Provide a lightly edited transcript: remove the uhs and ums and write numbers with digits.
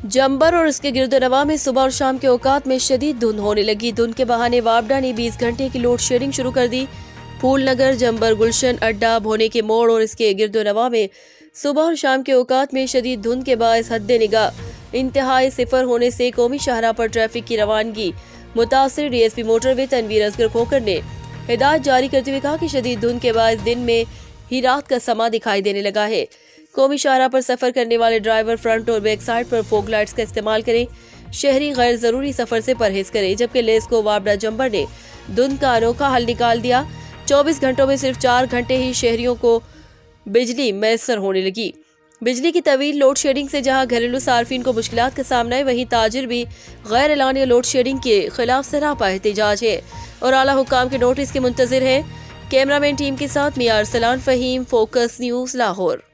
जंबर और इसके गिरदोनवा में सुबह और शाम के औकात में शदीद धुंध होने लगी। धुंध के बहाने वापडा ने 20 घंटे की लोड शेडिंग शुरू कर दी। फूल नगर, जंबर, गुलशन अड्डा, भोने के मोड़ और इसके गिरदोनवा में सुबह और शाम के औकात में शदीद धुंध के बायस हद निगाह इंतहाई सिफर होने से कौमी शाहराह पर ट्रैफिक की रवानगी मुतासिर। डीएसपी मोटरवे तनवीर असगर खोकर ने हिदायत जारी करते हुए कहा कि शदीद धुंध के बायस दिन में ही रात का समा दिखाई देने लगा है। कौमी शाहराह पर सफर करने वाले ड्राइवर फ्रंट और बैक साइड पर फोग लाइट्स का इस्तेमाल करें। शहरी गैर जरूरी सफर से परहेज करें। जबकि लेस्को वापडा जंबर ने धुंध का अनोखा हल निकाल दिया। 24 घंटों में सिर्फ 4 घंटे ही शहरियों को बिजली मैसर होने लगी। बिजली की तवील लोड शेडिंग से जहां घरेलू सार्फिन को मुश्किलात का सामना है, वहीं ताजिर भी गैर एलानिया लोड शेडिंग के खिलाफ सरापा एहतजाज है और आला हुक्काम के नोटिस के मुंतजिर है। कैमरामैन टीम के साथ मियां अरसलान फहीम, फोकस न्यूज, लाहौर।